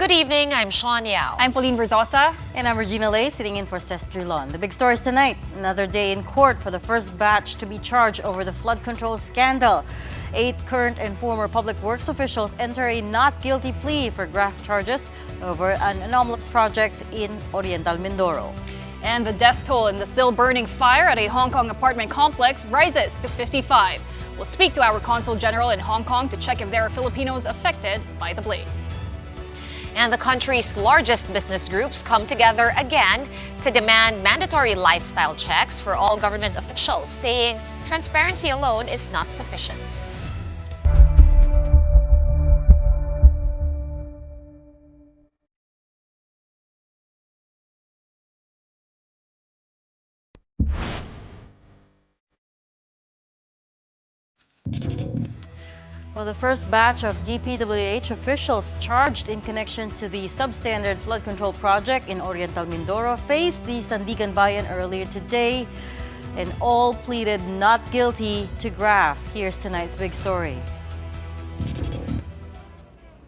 Good evening, I'm Shawn Yao. I'm Pauline Verzosa. And I'm Regina Lay, sitting in for Ces Oreña-Drilon. The big stories tonight, another day in court for the first batch to be charged over the flood control scandal. 8 current and former public works officials enter a not guilty plea for graft charges over an anomalous project in Oriental Mindoro. And the death toll in the still burning fire at a Hong Kong apartment complex rises to 55. We'll speak to our Consul General in Hong Kong to check if there are Filipinos affected by the blaze. And the country's largest business groups come together again to demand mandatory lifestyle checks for all government officials, saying transparency alone is not sufficient. Well, the first batch of DPWH officials charged in connection to the substandard flood control project in Oriental Mindoro faced the Sandigan Bayan earlier today, and all pleaded not guilty to graft. Here's tonight's big story.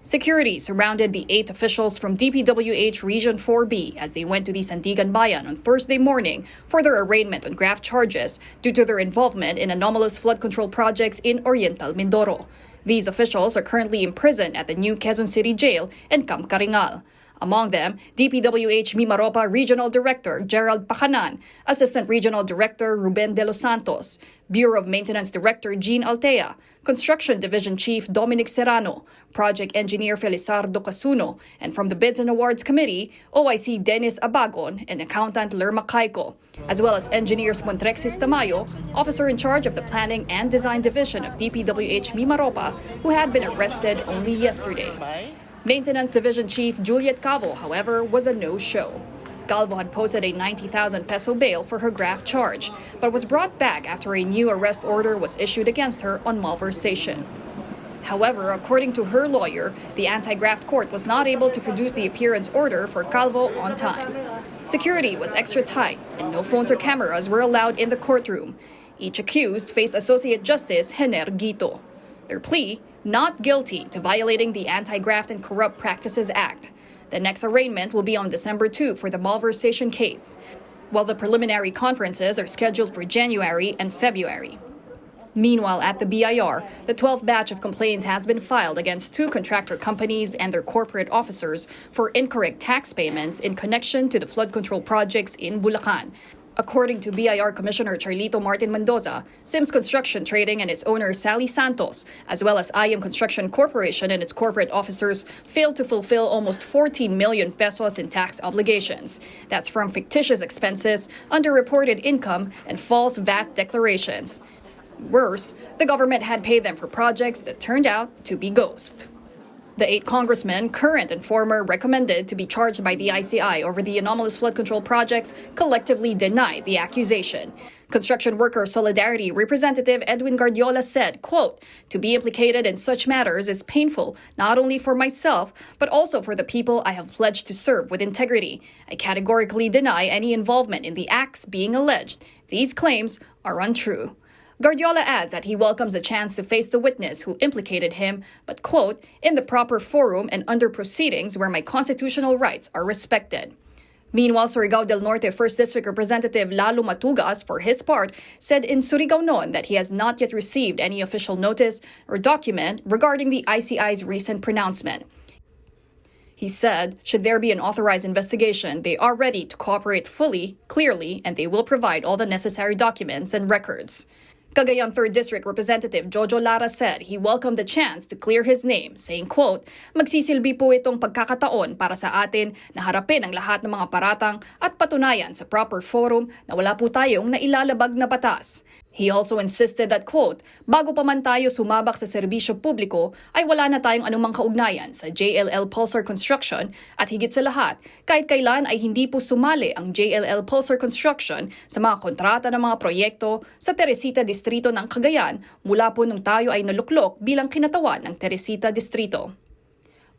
Security surrounded the 8 officials from DPWH Region 4B as they went to the Sandigan Bayan on Thursday morning for their arraignment on graft charges due to their involvement in anomalous flood control projects in Oriental Mindoro. These officials are currently imprisoned at the new Quezon City Jail in Camcaringal. Among them, DPWH Mimaropa Regional Director Gerald Pacanan, Assistant Regional Director Ruben de los Santos, Bureau of Maintenance Director Jean Altea, Construction Division Chief Dominic Serrano, Project Engineer Felizardo Casuno, and from the Bids and Awards Committee, OIC Dennis Abagon and Accountant Lerma Caico, as well as Engineers Montrexis Tamayo, Officer in charge of the Planning and Design Division of DPWH Mimaropa, who had been arrested only yesterday. Maintenance Division Chief Juliet Cavo, however, was a no-show. Calvo had posted a 90,000 peso bail for her graft charge, but was brought back after a new arrest order was issued against her on malversation. However, according to her lawyer, the anti-graft court was not able to produce the appearance order for Calvo on time. Security was extra tight, and no phones or cameras were allowed in the courtroom. Each accused faced Associate Justice Hener Guito. Their plea, not guilty to violating the Anti-Graft and Corrupt Practices Act. The next arraignment will be on December 2 for the malversation case, while the preliminary conferences are scheduled for January and February. Meanwhile, at the BIR, the 12th batch of complaints has been filed against 2 contractor companies and their corporate officers for incorrect tax payments in connection to the flood control projects in Bulacan. According to BIR Commissioner Charlito Martin Mendoza, Sims Construction Trading and its owner Sally Santos, as well as IM Construction Corporation and its corporate officers, failed to fulfill almost 14 million pesos in tax obligations. That's from fictitious expenses, underreported income, and false VAT declarations. Worse, the government had paid them for projects that turned out to be ghost. The 8 congressmen, current and former, recommended to be charged by the ICI over the anomalous flood control projects collectively denied the accusation. Construction Worker Solidarity Representative Edwin Guardiola said, quote, "To be implicated in such matters is painful, not only for myself, but also for the people I have pledged to serve with integrity. I categorically deny any involvement in the acts being alleged. These claims are untrue." Guardiola adds that he welcomes the chance to face the witness who implicated him, but, quote, "in the proper forum and under proceedings where my constitutional rights are respected." Meanwhile, Surigao del Norte 1st District Representative Lalo Matugas, for his part, said in Surigao Noon that he has not yet received any official notice or document regarding the ICI's recent pronouncement. He said, should there be an authorized investigation, they are ready to cooperate fully, clearly, and they will provide all the necessary documents and records. Cagayan 3rd District Representative Jojo Lara said he welcomed the chance to clear his name, saying, quote, "Magsisilbi po itong pagkakataon para sa atin na harapin ang lahat ng mga paratang at patunayan sa proper forum na wala po tayong nailalabag na batas." He also insisted that, quote, "Bago pa man tayo sumabak sa serbisyo publiko, ay wala na tayong anumang kaugnayan sa JLL Pulsar Construction at higit sa lahat, kahit kailan ay hindi po sumali ang JLL Pulsar Construction sa mga kontrata ng mga proyekto sa Teresita Distrito ng Cagayan mula po nung tayo ay naluklok bilang kinatawan ng Teresita Distrito."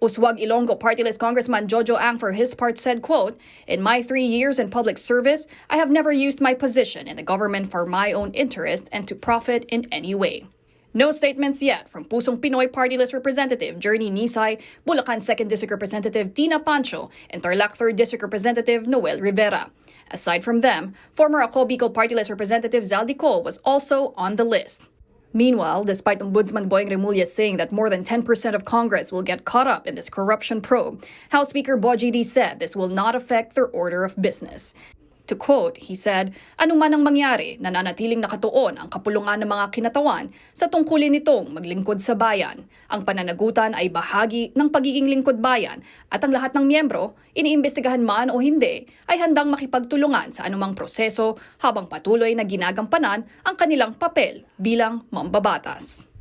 Uswag Ilonggo Party List Congressman Jojo Ang, for his part, said, quote, "In my 3 years in public service, I have never used my position in the government for my own interest and to profit in any way." No statements yet from Pusong Pinoy Party List Representative Journey Nisay, Bulacan 2nd District Representative Tina Pancho, and Tarlac 3rd District Representative Noel Rivera. Aside from them, former Ako Bicol Party List Representative Zaldico was also on the list. Meanwhile, despite Ombudsman Boying Remulla saying that more than 10% of Congress will get caught up in this corruption probe, House Speaker Boji D said this will not affect their order of business. To quote, he said, "Anuman ang mangyari, nananatiling nakatuon ang kapulungan ng mga kinatawan sa tungkulin nitong maglingkod sa bayan. Ang pananagutan ay bahagi ng pagiging lingkod bayan at ang lahat ng miyembro, iniimbestigahan man o hindi, ay handang makipagtulungan sa anumang proseso habang patuloy na ginagampanan ang kanilang papel bilang mambabatas."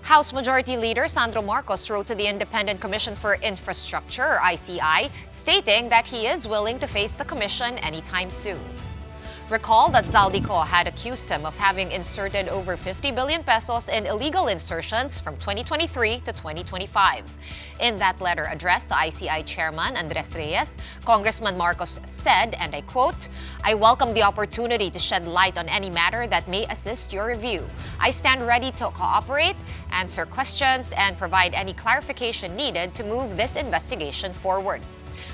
House Majority Leader Sandro Marcos wrote to the Independent Commission for Infrastructure, or ICI, stating that he is willing to face the commission anytime soon. Recall that Zaldico had accused him of having inserted over 50 billion pesos in illegal insertions from 2023 to 2025. In that letter addressed to ICI Chairman Andres Reyes, Congressman Marcos said, and I quote, "I welcome the opportunity to shed light on any matter that may assist your review. I stand ready to cooperate, answer questions, and provide any clarification needed to move this investigation forward."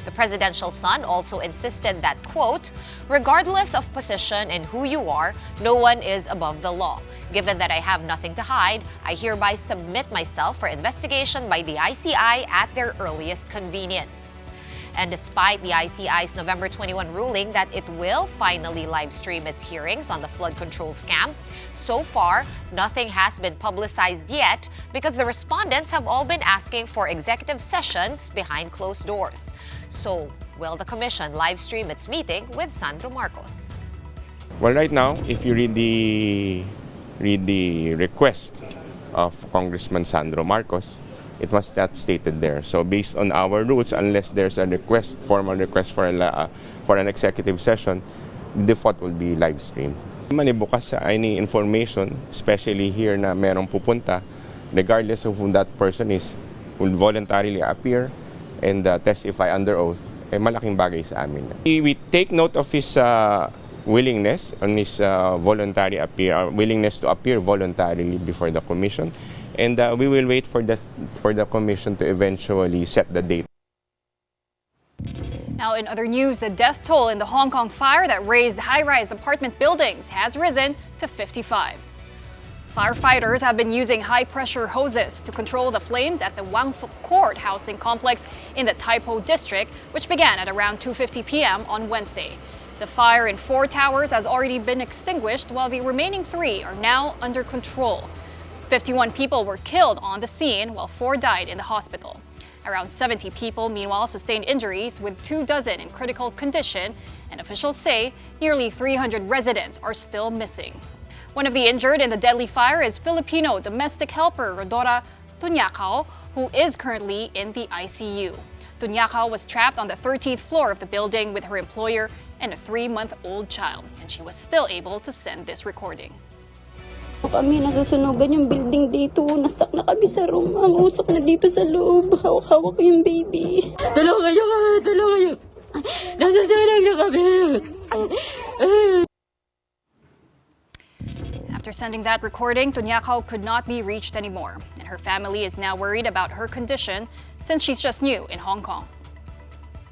The presidential son also insisted that, quote, "Regardless of position and who you are, no one is above the law. Given that I have nothing to hide, I hereby submit myself for investigation by the ICI at their earliest convenience." And despite the ICI's November 21 ruling that it will finally live stream its hearings on the flood control scam, so far, nothing has been publicized yet because the respondents have all been asking for executive sessions behind closed doors. So, will the commission live stream its meeting with Sandro Marcos? Well, right now, if you read the request of Congressman Sandro Marcos, it was not stated there. So based on our rules, unless there's a request, formal request for an executive session, the default will be live streamed. Manibukas sa any information, especially here na merong pupunta, regardless of who that person is, will voluntarily appear and testify under oath, malaking bagay sa amin. We take note of his willingness, on his willingness to appear voluntarily before the commission. And we will wait for the commission to eventually set the date. Now, in other news, the death toll in the Hong Kong fire that razed high-rise apartment buildings has risen to 55. Firefighters have been using high-pressure hoses to control the flames at the Wang Fuk Court housing complex in the Typhoon district, which began at around 2:50 p.m. on Wednesday. The fire in 4 towers has already been extinguished, while the remaining 3 are now under control. 51 people were killed on the scene, while 4 died in the hospital. Around 70 people, meanwhile, sustained injuries, with 24 in critical condition, and officials say nearly 300 residents are still missing. One of the injured in the deadly fire is Filipino domestic helper Rodora Tunyacao, who is currently in the ICU. Tunyacao was trapped on the 13th floor of the building with her employer and a 3-month-old child, and she was still able to send this recording. Kami nasusunugan yung building dito. Na-stuck na kami sa room. Ang usok na dito sa loob. Hawak-hawak ko yung baby. Tulungan niyo kami. Tulungan niyo. Nasusunog na kami. After sending that recording, Tunyacao could not be reached anymore, and her family is now worried about her condition since she's just new in Hong Kong.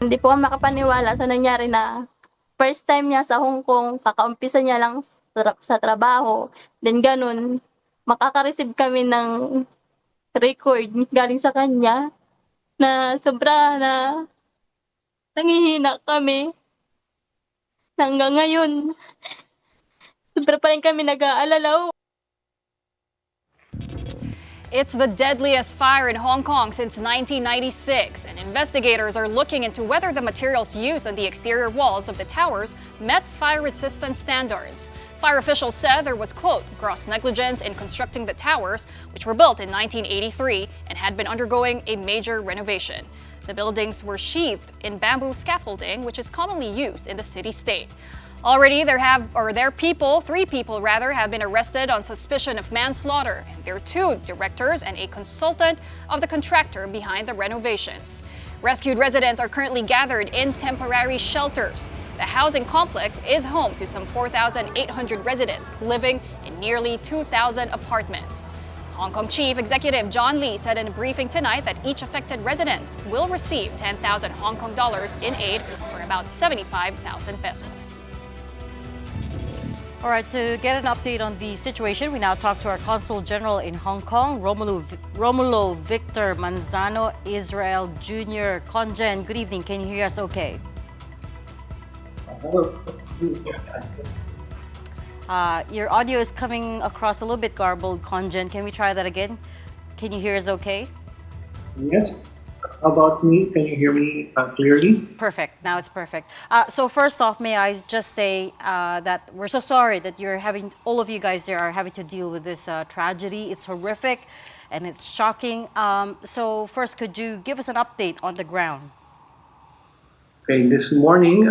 Hindi po ako makapaniwala sa nangyari na first time niya sa Hong Kong, kakaumpisa niya lang sa trabaho. Then ganun, makaka-receive kami ng record galing sa kanya na sobra na nangihina kami. Hanggang ngayon, sobra pa rin kami nag-aalala. It's the deadliest fire in Hong Kong since 1996, and investigators are looking into whether the materials used on the exterior walls of the towers met fire-resistant standards. Fire officials said there was, quote, gross negligence in constructing the towers, which were built in 1983 and had been undergoing a major renovation. The buildings were sheathed in bamboo scaffolding, which is commonly used in the city-state. Already, 3 people have been arrested on suspicion of manslaughter, and there are 2 directors and a consultant of the contractor behind the renovations. Rescued residents are currently gathered in temporary shelters. The housing complex is home to some 4,800 residents living in nearly 2,000 apartments. Hong Kong Chief Executive John Lee said in a briefing tonight that each affected resident will receive 10,000 Hong Kong dollars in aid, or about 75,000 pesos. All right, to get an update on the situation, we now talk to our Consul General in Hong Kong, Romulo Victor Manzano Israel Jr. Congen, good evening. Can you hear us okay? Your audio is coming across a little bit garbled, Congen. Can we try that again? Can you hear us okay? Yes. How about me? Can you hear me clearly? Perfect. Now it's perfect. So first off, may I just say that we're so sorry that all of you guys there are having to deal with this tragedy. It's horrific and it's shocking. So first, could you give us an update on the ground? Okay, this morning,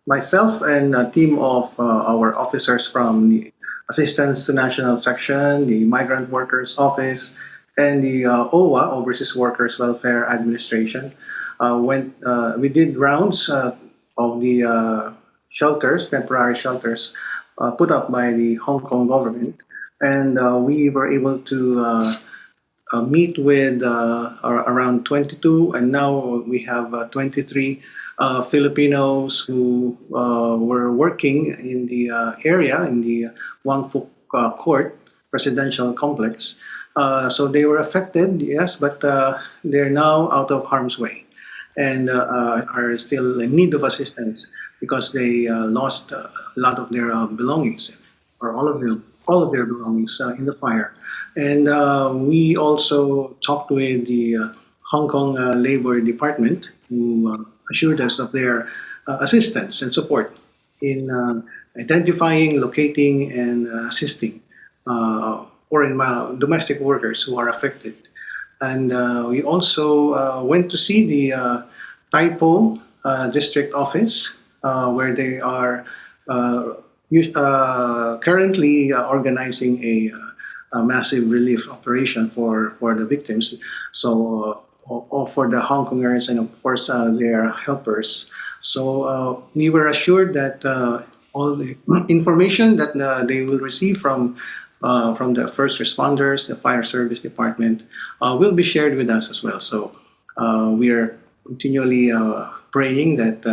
myself and a team of our officers from the Assistance to National Section, the Migrant Workers Office, and the OWA, Overseas Workers Welfare Administration, we did rounds of the shelters, temporary shelters, put up by the Hong Kong government, and we were able to meet with around 22, and now we have 23 Filipinos who were working in the area, in the Wang Fuk Court residential complex. So they were affected, yes, but they're now out of harm's way and are still in need of assistance because they lost a lot of their belongings, or all of their belongings in the fire. And we also talked with the Hong Kong Labor Department, who assured us of their assistance and support in identifying, locating, and assisting foreign domestic workers who are affected. And we also went to see the Typhoon district office, where they are currently organizing a massive relief operation for the victims. So, or for the Hong Kongers and of course their helpers. So we were assured that all the information that they will receive from the first responders, the fire service department, will be shared with us as well. So we are continually praying that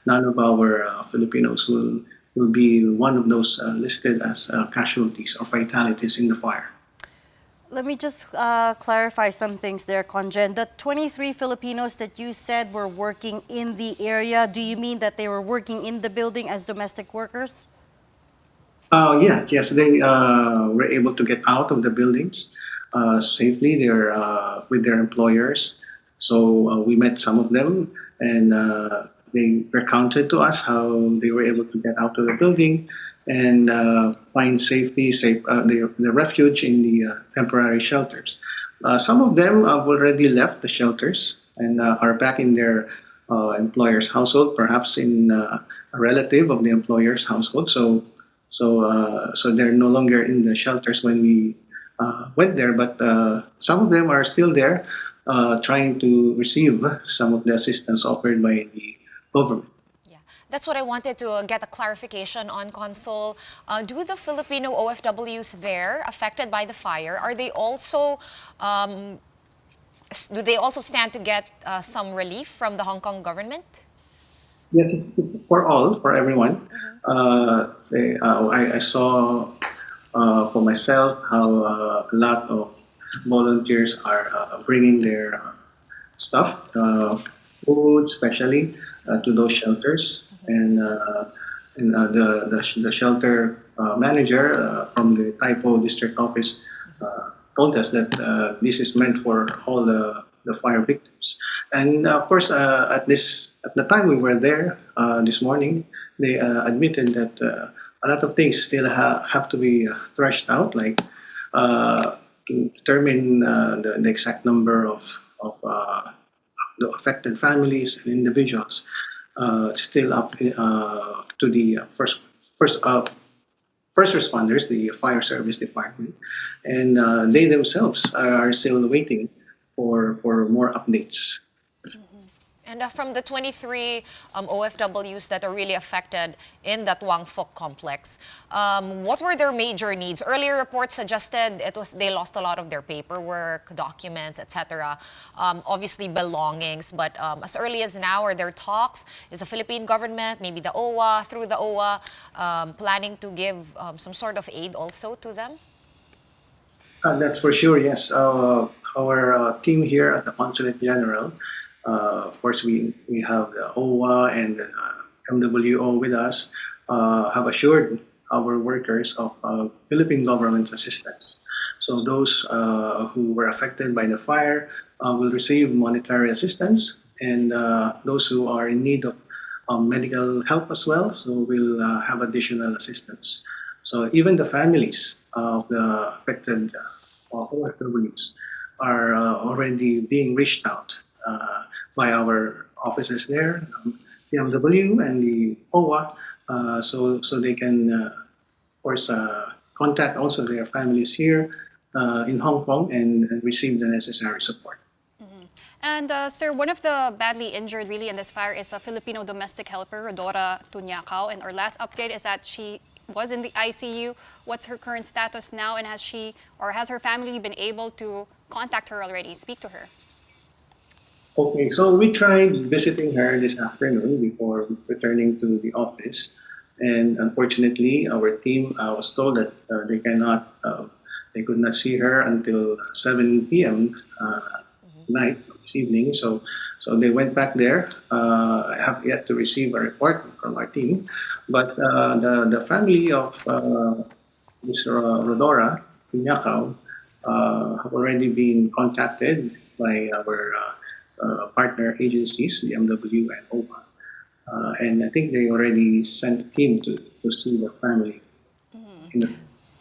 none of our Filipinos will be one of those listed as casualties or fatalities in the fire. Let me just clarify some things there, Congen. The 23 Filipinos that you said were working in the area, do you mean that they were working in the building as domestic workers? Yes, they were able to get out of the buildings safely. They're with their employers. So we met some of them, and they recounted to us how they were able to get out of the building and find the refuge in the temporary shelters. Some of them have already left the shelters and are back in their employer's household, perhaps in a relative of the employer's household. So they're no longer in the shelters when we went there, but some of them are still there trying to receive some of the assistance offered by the government. Yeah, that's what I wanted to get a clarification on, Consul. Do the Filipino OFWs there affected by the fire, are they also, do they also stand to get some relief from the Hong Kong government? Yes, it's for everyone. I saw for myself how a lot of volunteers are bringing their stuff, food especially, to those shelters. And the shelter manager from the Typhoon district office told us that this is meant for all the fire victims. And of course, at the time we were there this morning, they admitted that a lot of things still have to be threshed out, like to determine the exact number of the affected families and individuals. Still up to the first responders, the fire service department, and they themselves are still waiting for more updates. And from the 23 OFWs that are really affected in that Wang Fuk complex, what were their major needs? Earlier reports suggested they lost a lot of their paperwork, documents, etc. Obviously belongings, but as early as now, are there talks? Is the Philippine government, maybe the OWA, through the OWA, planning to give some sort of aid also to them? That's for sure, yes. Our team here at the Consulate General, of course, we have the OWA and the MWO with us, have assured our workers of Philippine government assistance. So those who were affected by the fire will receive monetary assistance, and those who are in need of medical help as well, so will have additional assistance. So even the families of the affected OFWs are already being reached out by our offices there, the MW and the OWA, so they can, of course, contact also their families here in Hong Kong and receive the necessary support. And sir, one of the badly injured really in this fire is a Filipino domestic helper, Rodora Tunyacao, and our last update is that she was in the ICU. What's her current status now, and has her family been able to contact her already, speak to her? Okay, so we tried visiting her this afternoon before returning to the office, and unfortunately, our team was told that they could not see her until 7 p.m. Night, this evening. So they went back there. I have yet to receive a report from our team, but the family of Mr. Rodora Piñacao have already been contacted by our partner agencies, the MW and OPA. And I think they already sent a team to see the family.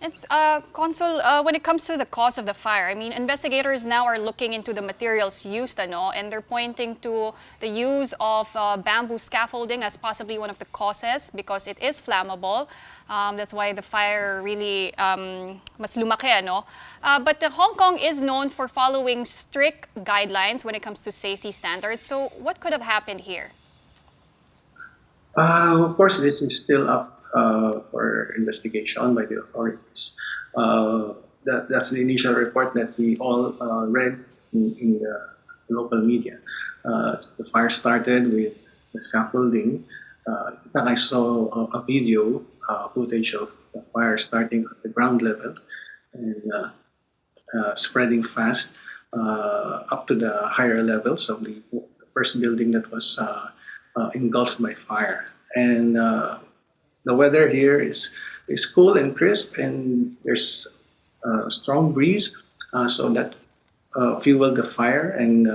It's Consul, when it comes to the cause of the fire, I mean, investigators now are looking into the materials used, and they're pointing to the use of bamboo scaffolding as possibly one of the causes because it is flammable. That's why the fire really mas lumaki, but Hong Kong is known for following strict guidelines when it comes to safety standards. So what could have happened here? Of course, this is still up for investigation by the authorities. That's the initial report that we all read in the local media. The fire started with the scaffolding. I saw a video footage of the fire starting at the ground level and spreading fast up to the higher levels of the first building that was engulfed by fire. And the weather here is cool and crisp, and there's a strong breeze, so that fueled the fire and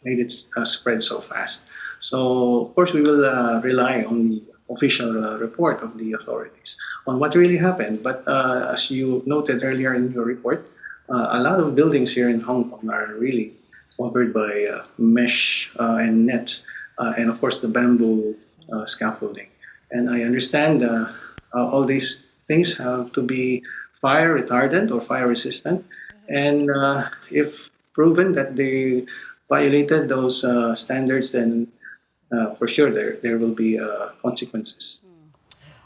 made it spread so fast. So, of course, we will rely on the official report of the authorities on what really happened. But as you noted earlier in your report, a lot of buildings here in Hong Kong are really covered by mesh and nets, and of course the bamboo scaffolding. And I understand all these things have to be fire retardant or fire resistant. And if proven that they violated those standards, then for sure there will be consequences.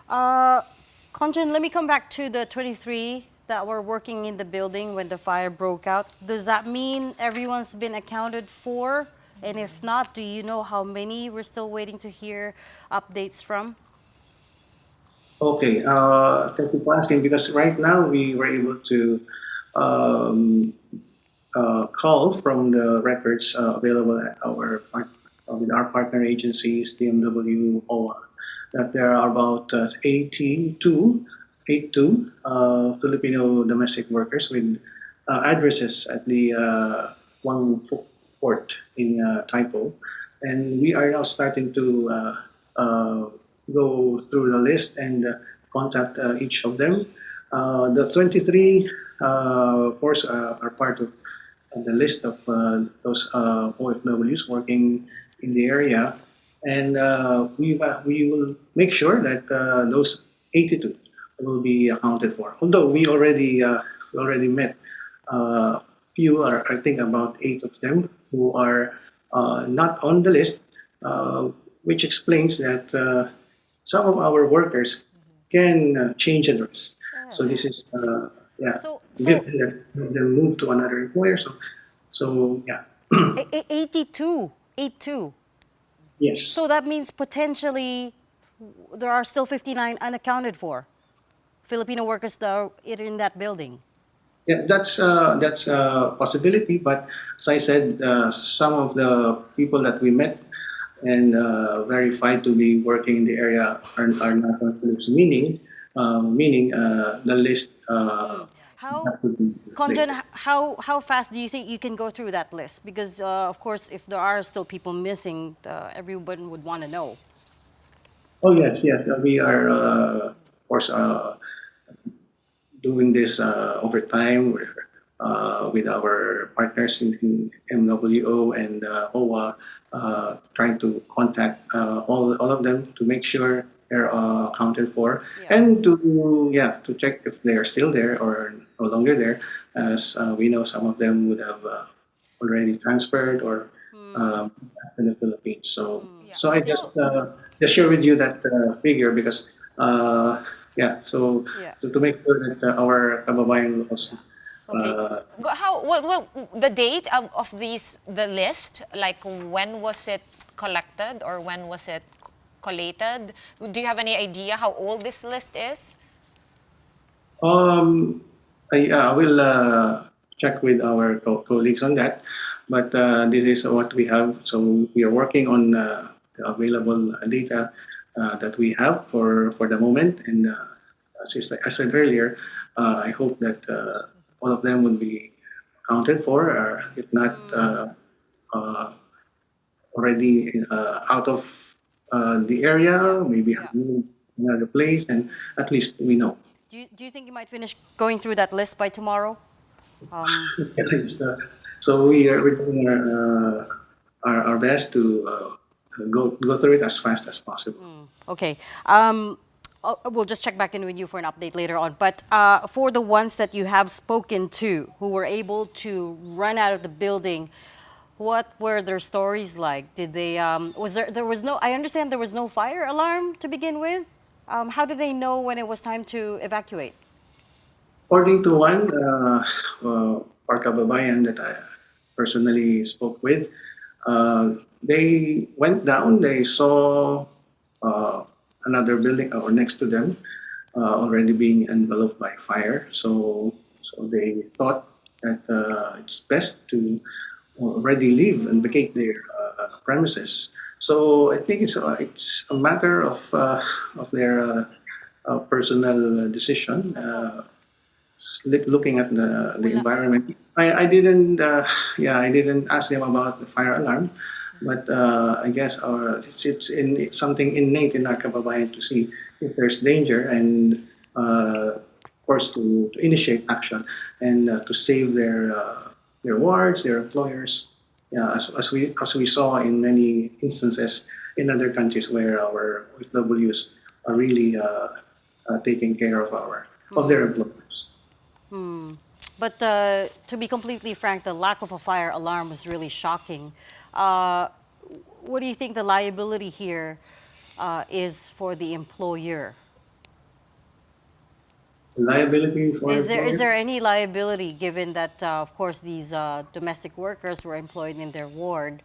Conjan, let me come back to the 23 that were working in the building when the fire broke out. Does that mean everyone's been accounted for? And if not, do you know how many we're still waiting to hear updates from? Okay, thank you for asking, because right now we were able to call from the records available at with our partner agencies, DMW, OWA, that there are about 82 Filipino domestic workers with addresses at the Wang Fuk port in Typhoon. And we are now starting to go through the list and contact each of them. The 23, of course, are part of the list of those OFWs working in the area, and we will make sure that those 82 will be accounted for. Although we already met few, or I think about 8 of them, who are not on the list, which explains that some of our workers can change address. So this is So, give them move to another employer. So yeah, 82. yes. So that means potentially there are still 59 unaccounted for Filipino workers that are in that building. Yeah, that's a possibility. But as I said, some of the people that we met and verified to be working in the area are not on police, meaning the list How, have to be Conjen, updated. how fast do you think you can go through that list? Because of course, if there are still people missing, everyone would want to know. Oh yes. We are of course doing this over time. With our partners in MWO and OWA, trying to contact all of them to make sure they're accounted for, Yeah. and to check if they are still there or no longer there, as we know some of them would have already transferred or back in the Philippines. So I just share with you that figure because Yeah. to make sure that our kababayan also Okay. But how, what, the date of the list, like when was it collected or when was it collated? Do you have any idea how old this list is? Um, I will check with our colleagues on that, but this is what we have. So we are working on the available data that we have for the moment, and as I said earlier, I hope that all of them will be accounted for, or if not uh, already out of the area, maybe have moved to another place, and at least we know. Do you think you might finish going through that list by tomorrow? So we're doing our best to go through it as fast as possible. Okay. We'll just check back in with you for an update later on. But for the ones that you have spoken to who were able to run out of the building, what were their stories like? Did they, there was no, I understand there was no fire alarm to begin with. How did they know when it was time to evacuate? According to one our kababayan that I personally spoke with, they went down. They saw another building or next to them already being enveloped by fire. So they thought that it's best to already leave and vacate their premises. So I think it's a matter of their personal decision. Looking at the environment, I didn't I didn't ask them about the fire alarm, but I guess it's something innate in our kababayan to see if there's danger and of course to initiate action and to save their wards, their employers. Yeah, as we saw in many instances in other countries where our OFWs are really taking care of their employers. But to be completely frank, the lack of a fire alarm was really shocking. What do you think the liability here is for the employer? Liability for Is there employers? any liability given that, of course, these domestic workers were employed in their ward?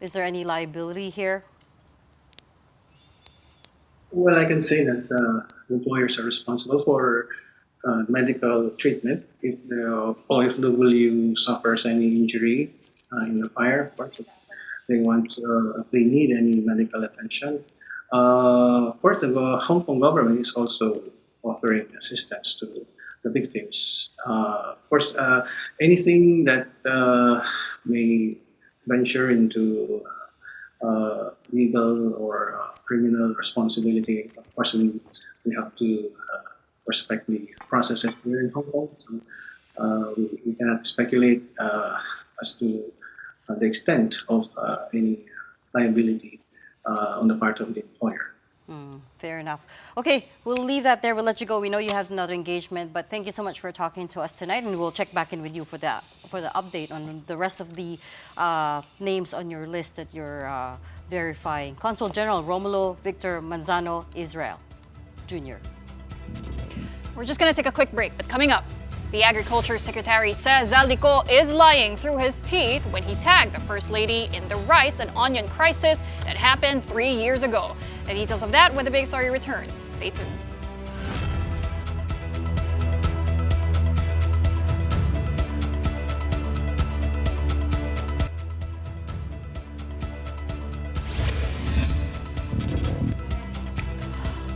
Is there any liability here? Well, I can say that employers are responsible for medical treatment if the OFW suffers any injury in the fire. Of course, if if they need any medical attention. Of course, the Hong Kong government is also offering assistance to the victims. Of course, anything that may venture into legal or criminal responsibility, of course, we have to respect the process here in Hong Kong. So we cannot speculate as to the extent of any liability on the part of the employer. Fair enough. Okay, we'll leave that there. We'll let you go. We know you have another engagement, but thank you so much for talking to us tonight, and we'll check back in with you for that for the update on the rest of the names on your list that you're verifying. Consul General Romulo Victor Manzano Israel Jr. We're just going to take a quick break, but coming up, the Agriculture Secretary says Zaldico is lying through his teeth when he tagged the First Lady in the rice and onion crisis that happened 3 years ago. The details of that when the big story returns. Stay tuned.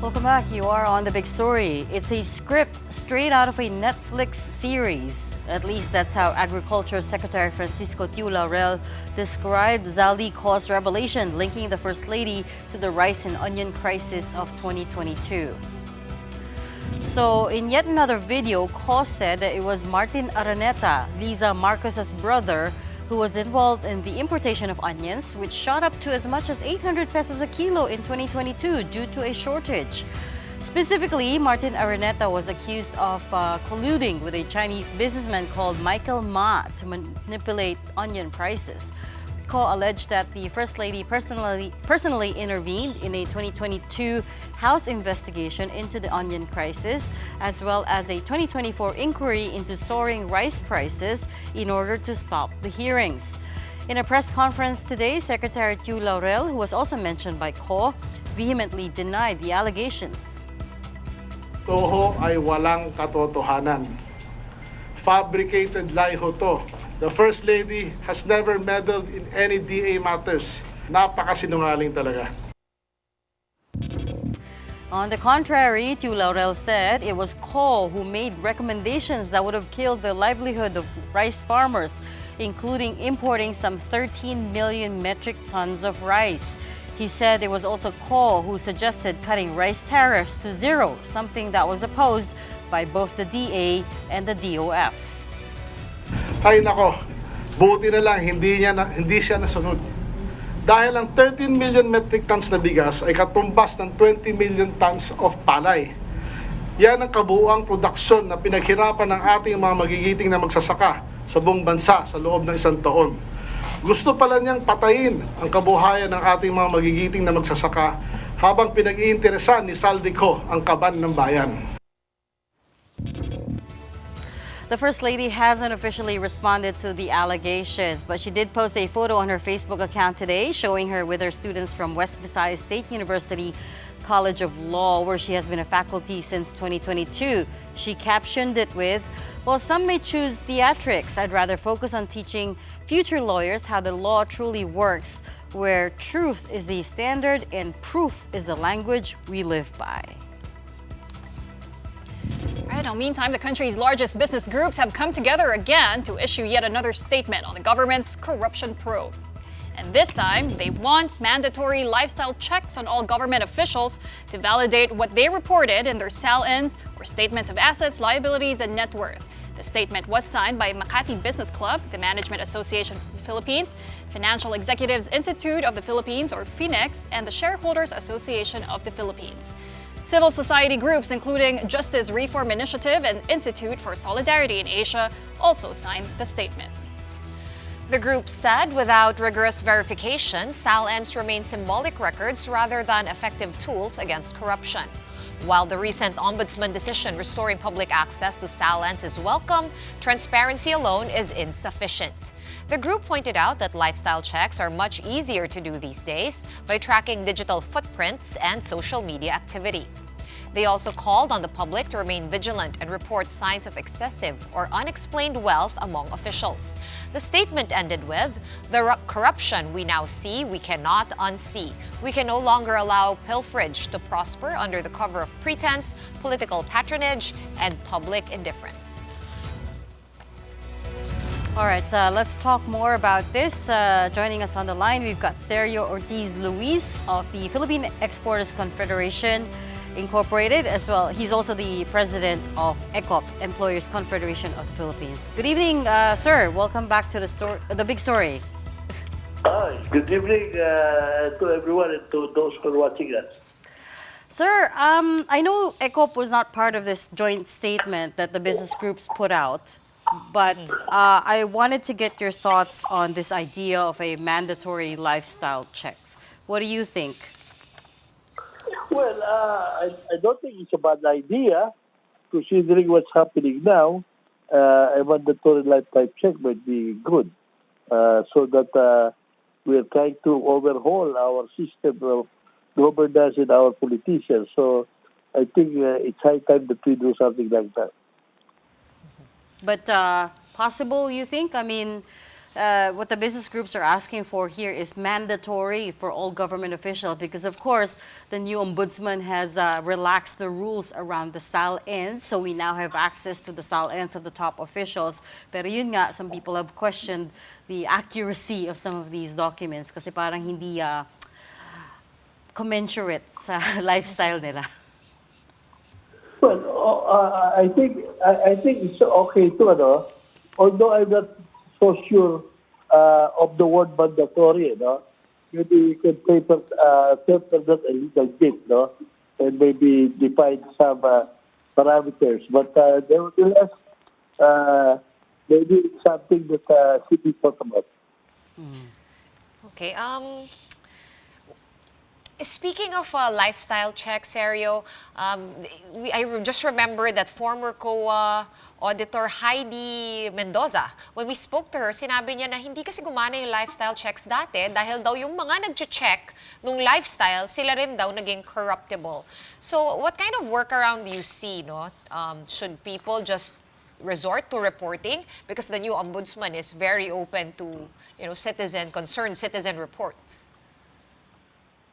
Welcome back. You are on The Big Story. It's a script straight out of a Netflix series. At least that's how Agriculture Secretary Francisco Tiu Laurel described Zaldico's revelation linking the First Lady to the rice and onion crisis of 2022. So, in yet another video, Ko said that it was Martin Araneta, Liza Marcos's brother, who was involved in the importation of onions, which shot up to as much as 800 pesos a kilo in 2022 due to a shortage. Specifically, Martin Araneta was accused of colluding with a Chinese businessman called Michael Ma to manipulate onion prices. Ko alleged that the First Lady personally intervened in a 2022 House investigation into the onion crisis, as well as a 2024 inquiry into soaring rice prices in order to stop the hearings. In a press conference today, Secretary Tiu Laurel, who was also mentioned by Ko, vehemently denied the allegations. Toho ay walang katotohanan. Fabricated lie ho to. The First Lady has never meddled in any DA matters. Napakasinungaling talaga. On the contrary, Tiu Laurel said it was Ko who made recommendations that would have killed the livelihood of rice farmers, including importing some 13 million metric tons of rice. He said it was also Ko who suggested cutting rice tariffs to zero, something that was opposed by both the DA and the DOF. Ay nako, buti na lang hindi siya nasunod. Dahil ang 13 million metric tons na bigas ay katumbas ng 20 million tons of palay. Yan ang kabuuang produksyon na pinaghirapan ng ating mga magigiting na magsasaka sa buong bansa sa loob ng 1 taon. Gusto pala niyang patayin ang kabuhayan ng ating mga magigiting na magsasaka habang pinag-iinteresan ni Zaldico ang kaban ng bayan. The First Lady hasn't officially responded to the allegations, but she did post a photo on her Facebook account today showing her with her students from West Visayas State University College of Law, where she has been a faculty since 2022. She captioned it with, "While some may choose theatrics, I'd rather focus on teaching future lawyers how the law truly works, where truth is the standard and proof is the language we live by." Right, now, meantime, the country's largest business groups have come together again to issue yet another statement on the government's corruption probe. And this time, they want mandatory lifestyle checks on all government officials to validate what they reported in their sal-ins or statements of assets, liabilities, and net worth. The statement was signed by Makati Business Club, the Management Association of the Philippines, Financial Executives Institute of the Philippines, or FINEX, and the Shareholders Association of the Philippines. Civil society groups including Justice Reform Initiative and Institute for Solidarity in Asia also signed the statement. The group said without rigorous verification, sal-ins remain symbolic records rather than effective tools against corruption. While the recent ombudsman decision restoring public access to sal-ins is welcome, transparency alone is insufficient. The group pointed out that lifestyle checks are much easier to do these days by tracking digital footprints and social media activity. They also called on the public to remain vigilant and report signs of excessive or unexplained wealth among officials. The statement ended with, "The corruption we now see, we cannot unsee. We can no longer allow pilferage to prosper under the cover of pretense, political patronage, and public indifference." All right, let's talk more about this. Joining us on the line, we've got Sergio Ortiz Luis of the Philippine Exporters Confederation Incorporated, as well. He's also the president of ECOP, Employers Confederation of the Philippines. Good evening, sir. Welcome back to the Big Story. Hi, good evening to everyone and to those who are watching us. Sir, I know ECOP was not part of this joint statement that the business groups put out. But I wanted to get your thoughts on this idea of a mandatory lifestyle checks. What do you think? Well, I don't think it's a bad idea, considering what's happening now. A mandatory lifetime check might be good, so that we're trying to overhaul our system of governance and our politicians. So I think it's high time that we do something like that. But possible, you think? I mean, what the business groups are asking for here is mandatory for all government officials because, of course, the new ombudsman has relaxed the rules around the SAL-ins. So we now have access to the SAL-ins of the top officials. Pero yun nga, some people have questioned the accuracy of some of these documents kasi parang hindi commensurate sa lifestyle nila. Well, I think it's okay too, although I'm not so sure of the word mandatory, maybe you can temper that a little bit, and maybe define some parameters. But nevertheless, maybe it's something that should be thought about. Okay. Speaking of lifestyle checks, Sergio, I just remember that former COA Auditor Heidi Mendoza, when we spoke to her, sinabi niya na hindi kasi gumana yung lifestyle checks dati dahil daw yung mga nag-check nung lifestyle, sila rin daw naging corruptible. So what kind of workaround do you see? Should people just resort to reporting? Because the new ombudsman is very open to concerned citizen reports.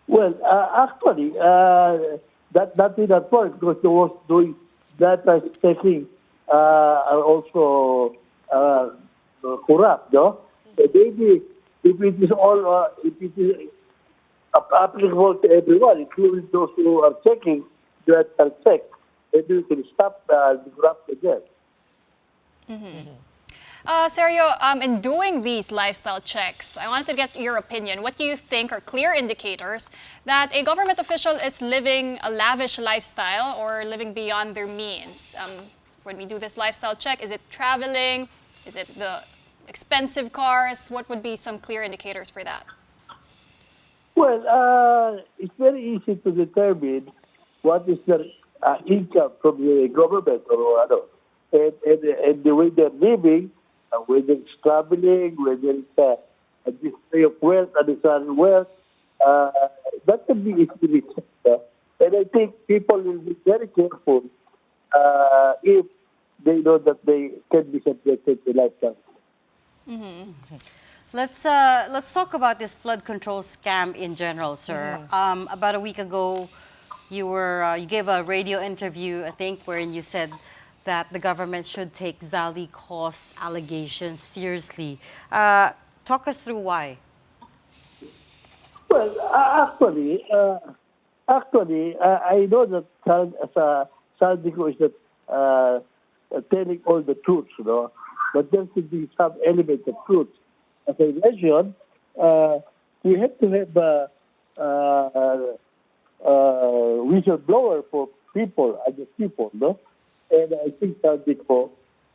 Well, actually, that did not work because they was doing data checking are also corrupt, no? So maybe if it is all, if it is applicable to everyone, including those who are checking, that are checked, maybe we can stop the corrupt again. Sergio, in doing these lifestyle checks, I wanted to get your opinion. What do you think are clear indicators that a government official is living a lavish lifestyle or living beyond their means? When we do this lifestyle check, is it traveling? Is it the expensive cars? What would be some clear indicators for that? Well, it's very easy to determine what is their income from the government or other, and the way they're living. Whether it's traveling, whether it's a display of wealth, additional wealth, that can be easily checked. And I think people will be very careful if they know that they can be subjected to lifetime. Let's talk about this flood control scam in general, sir. About a week ago, you gave a radio interview, I think, wherein you said that the government should take Zali cost allegations seriously. Talk us through why. Well, actually, I know that Saldico is not telling all the truth, but there should be some element of truth. As I mentioned, we have to have a whistleblower for people, other people, And I think Saldico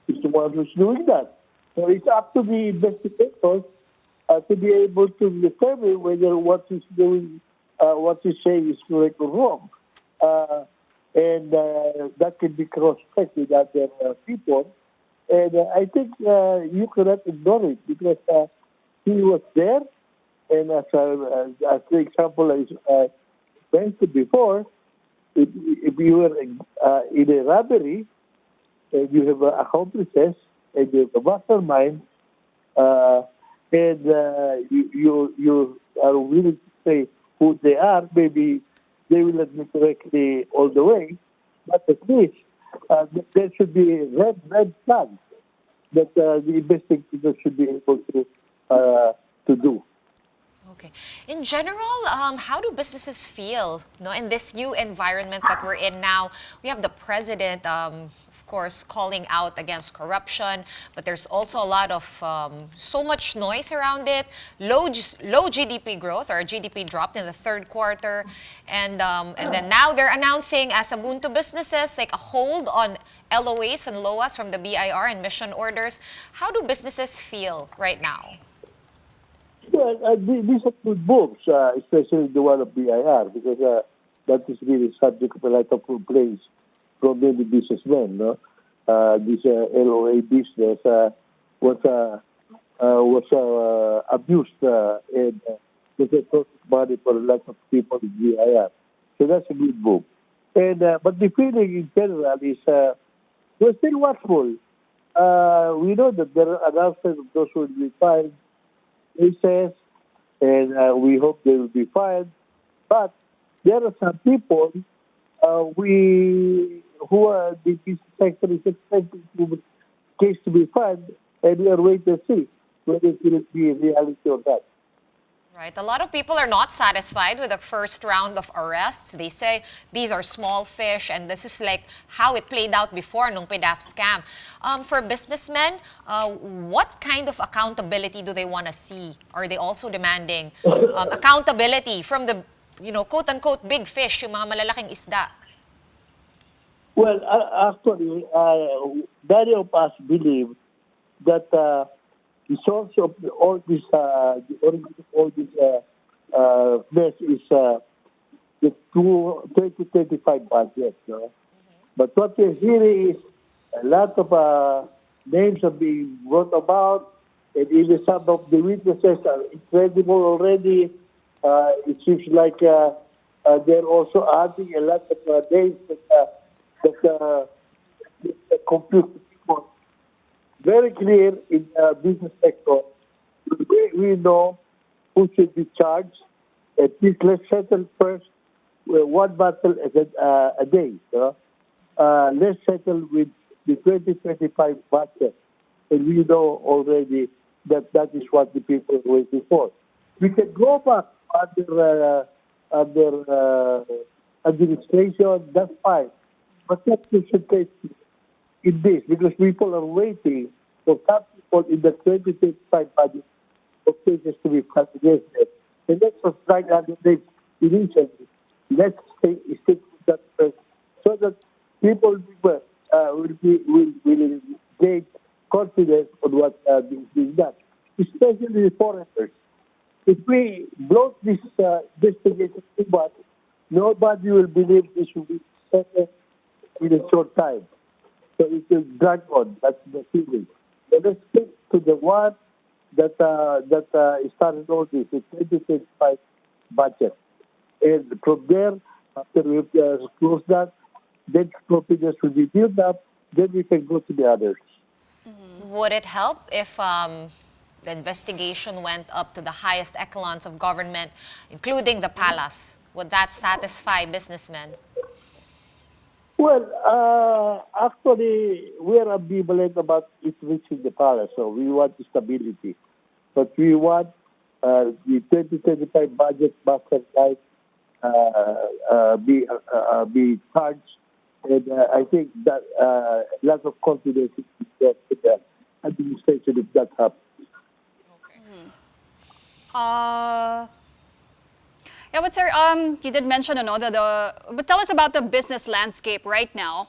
is the one who's doing that. So it's up to the investigators to be able to determine whether what he's doing, what he's saying is correct or wrong. And that can be cross-checked with other people. And I think you cannot ignore it because he was there. And as the example I mentioned before, if you were in a robbery and you have accomplices and you have a mastermind, and you are willing to say who they are, maybe they will not be correctly all the way, but at least there should be red flags that the investigators should be able to do. Okay. In general, how do businesses feel in this new environment that we're in now? We have the president course, calling out against corruption, but there's also a lot of so much noise around it. Low GDP growth, or GDP dropped in the third quarter, and then now they're announcing as a boon to businesses like a hold on LOAs and LOAs from the BIR and mission orders. How do businesses feel right now? Well, these are good moves, especially the one of BIR, because that is really subject of a lot of complaints from many businessmen. No? This LOA business was abused and was a source of money for a lot of people in BIR. So that's a good move. And but the feeling in general is we're still watchful. We know that there are announcements of those who will be fined cases, and we hope they will be fined. But there are some people who are the business sector is expecting the case to be fined, and we are waiting to see whether it will be a reality or not. Right. A lot of people are not satisfied with the first round of arrests. They say these are small fish and this is like how it played out before nung PDAF scam. For businessmen, what kind of accountability do they want to see? Are they also demanding accountability from the, quote-unquote big fish, yung mga malalaking isda? Well, actually, many of us believe that the source of all this, the origin of all this mess is the 2025 budget. No? But what we're hearing is a lot of names are being brought about, and even some of the witnesses are incredible already. It seems like they're also adding a lot of names that confuse people. Very clear in the business sector. We know who should be charged. At least let's settle first one battle a day. Let's settle with the 2025 budget. And we know already that that is what the people are waiting for. We can go back under administration, that's fine. But that should take in this, because people are waiting for some people in the 2025 budget for cases to be cut against them. And let's not strike under them initially. Let's stick with that first, so that people will gain confidence on what is being done, especially the foreigners. If we block this investigation too much, nobody will believe this will be settled in a short time. So it will drag on. That's the feeling. So let's stick to the one that started all this, the 2025 budget. And from there, after we close that, then confidence will be built up, then we can go to the others. Would it help if the investigation went up to the highest echelons of government, including the palace? Would that satisfy businessmen? Well, actually, we are ambivalent about it reaching the palace, so we want stability. But we want the 2025 budget must be charged, and I think that a lot of confidence is there in the administration if that happens. Yeah, but sir, you did mention, but tell us about the business landscape right now.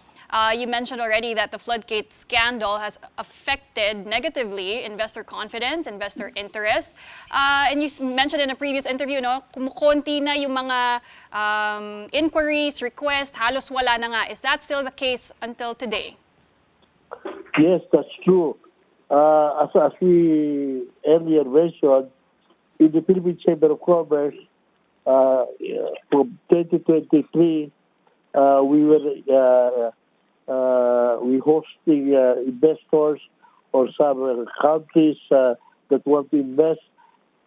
You mentioned already that the floodgate scandal has affected negatively investor confidence, investor interest. And you mentioned in a previous interview, kumukonti na yung mga inquiries, requests, halos wala na nga. Is that still the case until today? Yes, that's true. As we earlier mentioned, in the Philippine Chamber of Commerce, from 2023, we hosting investors or some countries that want to invest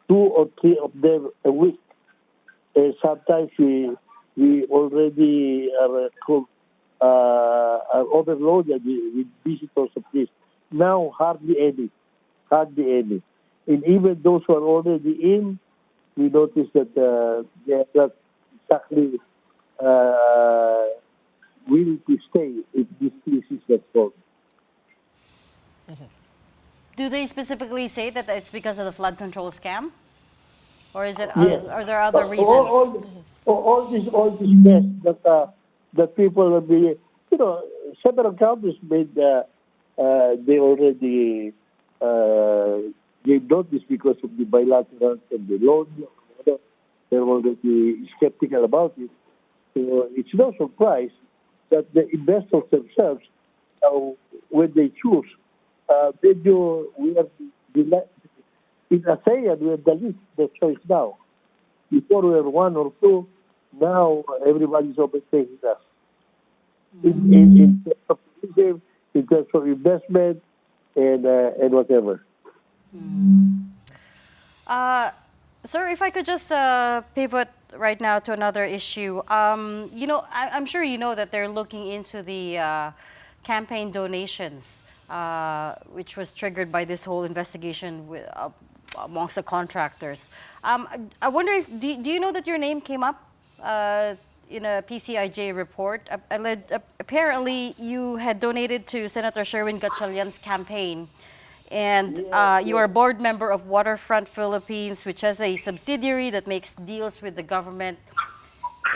2 or 3 of them a week. And sometimes we already are overloaded with visitors of this. Now hardly any. And even those who are already in, we notice that they are not exactly willing to stay if this is not solved. Do they specifically say that it's because of the flood control scam? Or is it? Yes. Are there other reasons? All this mess that people will be, several countries made, they already gave notice because of the bilateral and the loan. They're already skeptical about it. So it's no surprise that the investors themselves, when they choose, we are in ASEAN, we have the choice now. Before we were one or two, now everybody's overtaking us. In terms of tourism, in terms of investment, and whatever. Sir, if I could just pivot right now to another issue. I'm sure you know that they're looking into the campaign donations, which was triggered by this whole investigation amongst the contractors. I wonder if, do you know that your name came up in a PCIJ report? Apparently, you had donated to Senator Sherwin Gatchalian's campaign. And you are a board member of Waterfront Philippines, which has a subsidiary that makes deals with the government.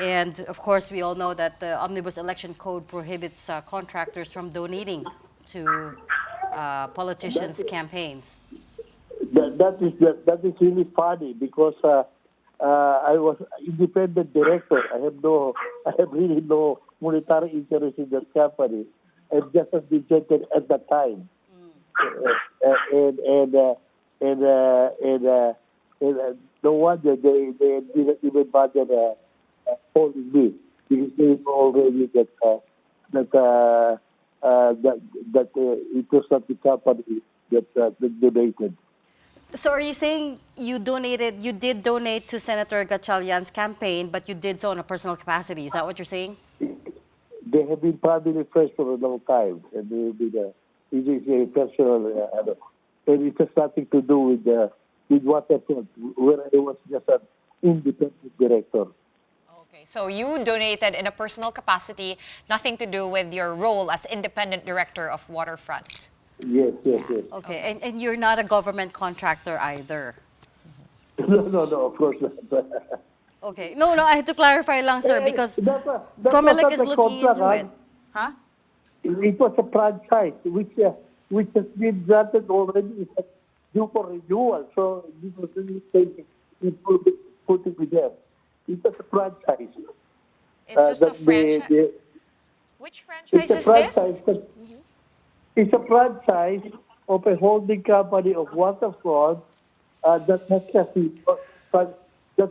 And of course, we all know that the Omnibus Election Code prohibits contractors from donating to politicians' campaigns. That is really funny because I was independent director. I have really no monetary interest in that company. I'm just a dejected at that time. And no wonder they didn't even bother calling me because they know already that it was not the company that donated. So are you saying you did donate to Senator Gatchalian's campaign, but you did so in a personal capacity? Is that what you're saying? They have been family friends for a long time, and they have been it is a personal, and it has nothing to do with Waterfront, where I was just an independent director. Okay, so you donated in a personal capacity, nothing to do with your role as independent director of Waterfront. Yes. Okay, and you're not a government contractor either? No, of course not. Okay, no, I had to clarify lang, sir, because COMELEC is looking into it. Huh? It was a franchise which has been granted already, due for renewal. So this was really taking put it with them. It was a franchise. It's just a franchise. Which franchise is this? It's a franchise of a holding company of Waterfront that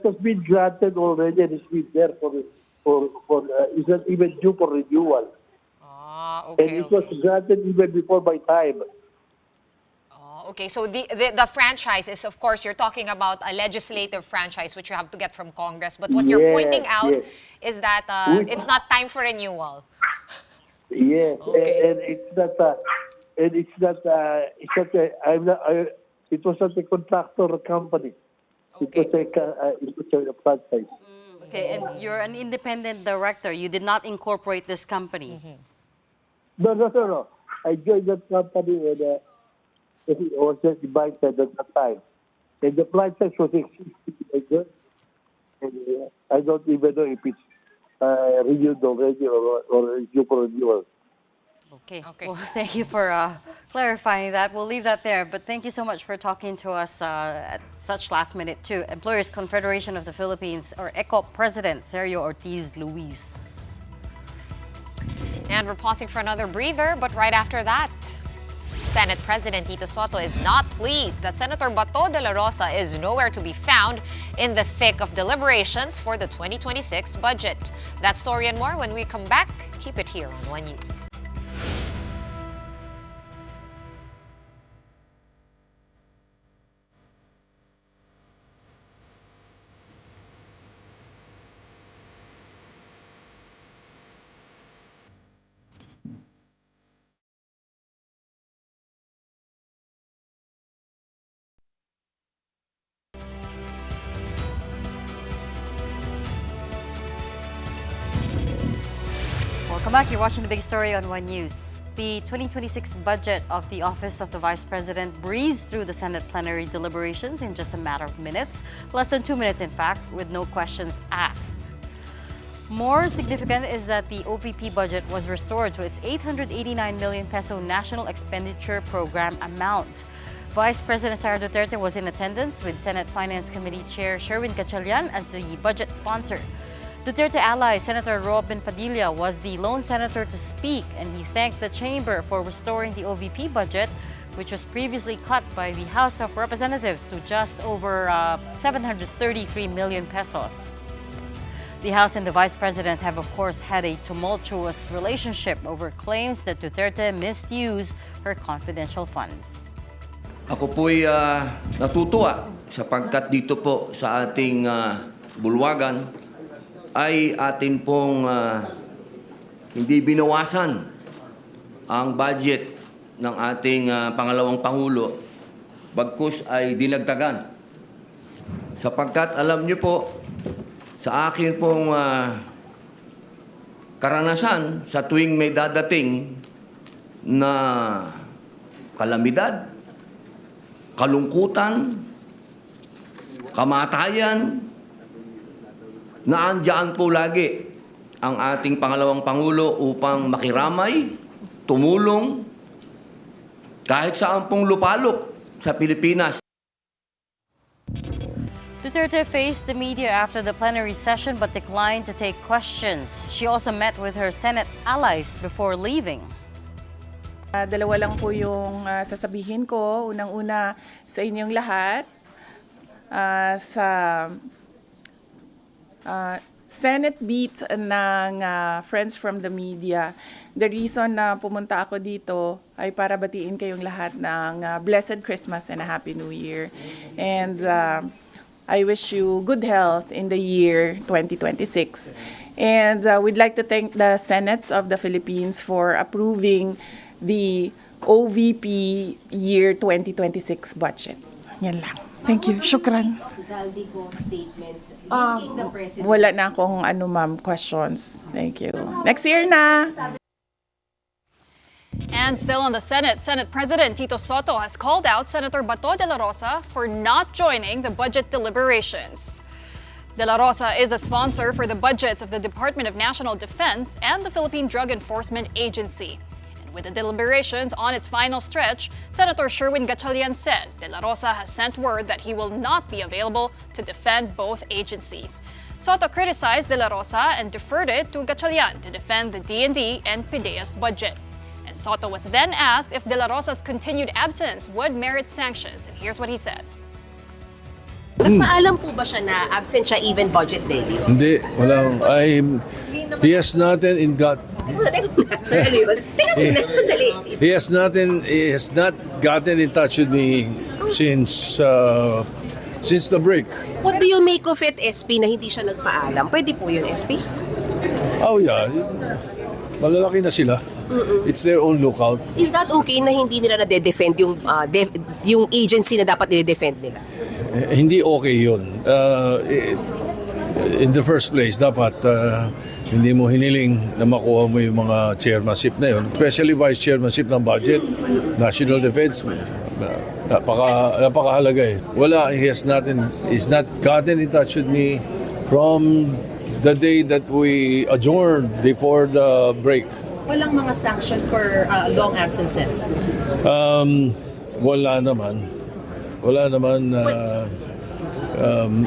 has been granted already and it's been there for it's not even due for renewal. Okay. And it was granted even before my time. Okay, so the franchise is, of course, you're talking about a legislative franchise which you have to get from Congress. But what you're pointing out is that it's not time for renewal. Yes, Okay. and it was not a contractor company. Okay. It was a franchise. Okay, and you're an independent director. You did not incorporate this company. No. I joined that company and it was just invited at that time. And the franchise was existing. And I don't even know if it's renewed already or due for renewal. Okay. Well, thank you for clarifying that. We'll leave that there. But thank you so much for talking to us at such last minute too. Employers Confederation of the Philippines, or ECOP President Sergio Ortiz Luis. And we're pausing for another breather, but right after that, Senate President Tito Sotto is not pleased that Senator Bato de la Rosa is nowhere to be found in the thick of deliberations for the 2026 budget. That story and more when we come back. Keep it here on One News. Welcome back. You're watching The Big Story on One News. The 2026 budget of the Office of the Vice President breezed through the Senate plenary deliberations in just a matter of minutes, less than 2 minutes in fact, with no questions asked. More significant is that the OVP budget was restored to its 889 million peso National Expenditure Program amount. Vice President Sara Duterte was in attendance with Senate Finance Committee Chair Sherwin Gatchalian as the budget sponsor. Duterte ally Senator Robin Padilla was the lone senator to speak, and he thanked the chamber for restoring the OVP budget, which was previously cut by the House of Representatives to just over 733 million pesos. The House and the Vice President have, of course, had a tumultuous relationship over claims that Duterte misused her confidential funds. Ako po'y natutuwa sapagkat dito po sa ating bulwagan ay atin pong hindi binawasan ang budget ng ating pangalawang Pangulo, bagkus ay dinagdagan. Sapagkat alam niyo po, sa akin pong karanasan sa tuwing may dadating na kalamidad, kalungkutan, kamatayan, naandyan po lagi ang ating pangalawang Pangulo upang makiramay, tumulong, kahit saan pong lupalop sa Pilipinas. Duterte faced the media after the plenary session but declined to take questions. She also met with her Senate allies before leaving. Dalawa lang po yung sasabihin ko. Unang-una sa inyong lahat, sa Senate beat ng Friends from the Media. The reason na pumunta ako dito ay para batiin kayong lahat ng Blessed Christmas and a Happy New Year. And I wish you good health in the year 2026. And we'd like to thank the Senate of the Philippines for approving the OVP year 2026 budget. Yan lang. Thank you. Shukran. Statements Wala na akong ma'am, questions. Thank you. Next year na. And still on the Senate, Senate President Tito Soto has called out Senator Bato de la Rosa for not joining the budget deliberations. De la Rosa is the sponsor for the budgets of the Department of National Defense and the Philippine Drug Enforcement Agency. And with the deliberations on its final stretch, Senator Sherwin Gatchalian said De la Rosa has sent word that he will not be available to defend both agencies. Soto criticized De la Rosa and deferred it to Gatchalian to defend the D&D and PIDEA's budget. And Soto was then asked if De la Rosa's continued absence would merit sanctions. And here's what he said. Nagpaalam po ba siya na absent siya even budget day? Hindi, walang. He has nothing in got. Sandali yun. Sandali. He has not gotten in touch with me since the break. What do you make of it, SP, na hindi siya nagpaalam? Pwede po yun, SP? Oh yeah, malalaki na sila. It's their own lookout. Is that okay na hindi nila na-defend yung agency na dapat i-defend nila? Hindi okay yun. In the first place, dapat hindi mo hiniling na makuha mo yung mga chairmanship na yun, especially vice chairmanship ng budget, national defense. Napakahalaga eh. Wala, he's not gotten in touch with me from the day that we adjourned before the break. Walang mga sanction for long absences? Wala naman.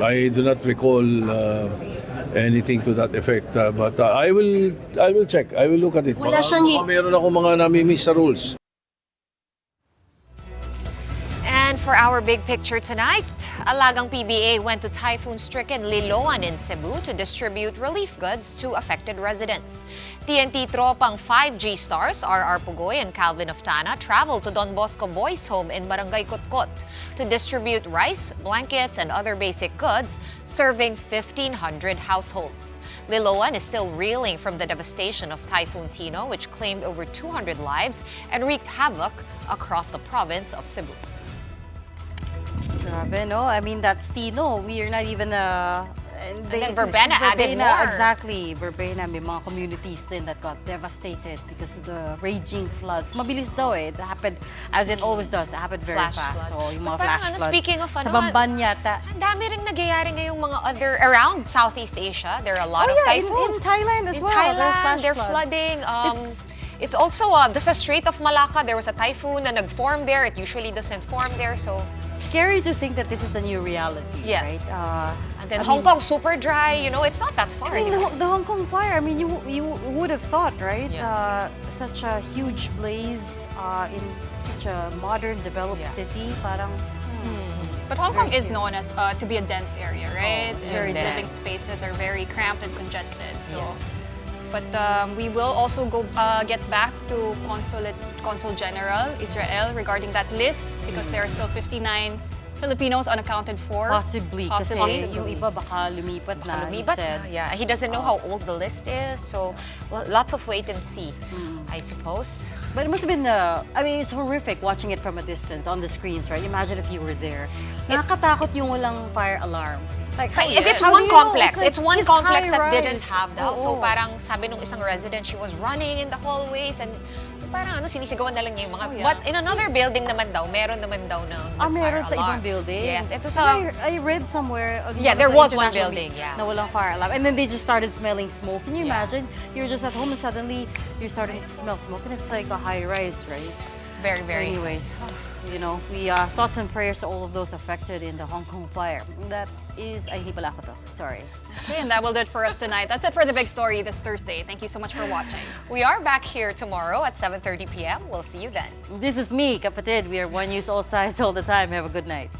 I do not recall anything to that effect. But I will check. I will look at it. Wala siyang meron akong mga nami-miss sa rules. And for our big picture tonight, Alagang PBA went to typhoon-stricken Liloan in Cebu to distribute relief goods to affected residents. TNT tropang 5G stars RR Pugoy and Calvin Oftana traveled to Don Bosco Boys Home in Barangay Kotkot to distribute rice, blankets, and other basic goods, serving 1,500 households. Liloan is still reeling from the devastation of Typhoon Tino, which claimed over 200 lives and wreaked havoc across the province of Cebu. Grabe, no? I mean, that's Tino. We are not even And then Verbena added more. Exactly. Verbena, may mga communities din that got devastated because of the raging floods. Mabilis daw eh. It happened, as it always does, it happened very Flash fast. flood. So, yung But mga parang flash floods. speaking of sa Bamban yata. ang dami ring nagyayari ngayong mga other, around Southeast Asia. There are a lot of yeah, typhoons. in Thailand as In well. Thailand, they're floods. flooding. It's also, the Strait of Malacca, there was a typhoon na nag-form there. It usually doesn't form there, so... Scary to think that this is the new reality, Yes. right? And then Hong Kong, super dry. You know, it's not that far. I mean, the Hong Kong fire, I mean, you would have thought, right? Yeah. Such a huge blaze in such a modern, developed city, parang... But Hong Kong very is known as to be a dense area, right? it's Your very living dense. spaces are very cramped and congested. So, Yes. but we will also go get back to Consul General Israel regarding that list because there are still 59 Filipinos unaccounted for. Possibly, kasi Possibly. yung iba baka lumipat na, he Lumipat said. na, yeah. He doesn't know how old the list is, so well, lots of wait and see, I suppose. But it must have been, I mean, it's horrific watching it from a distance on the screens, right? Imagine if you were there. Nakakatakot yung walang fire alarm. Like, But it's how do one you know? complex. Like, It's one complex that high-rise. didn't have that. So Oo. parang sabi nung isang resident, she was running in the hallways and parang sinisigawan na lang niya yung mga... Oh, yeah. But in another building naman daw, meron naman daw ng fire meron sa alarm. ibang building? Yes, ito Kasi sa... I read somewhere. On Yeah, one there of the was one international building, yeah. Na walang fire alarm. And then they just started smelling smoke. Can you Yeah. imagine? You're just at home and suddenly you're starting to smell smoke. And it's like a high rise, right? Very, very... Anyways, you know, we thoughts and prayers to all of those affected in the Hong Kong fire. That is, ay hindi pala ako to. Sorry. Okay, and that will do it for us tonight. That's it for the big story this Thursday. Thank you so much for watching. We are back here tomorrow at 7:30 p.m. We'll see you then. This is me, kapatid. We are One News all sides all the time. Have a good night.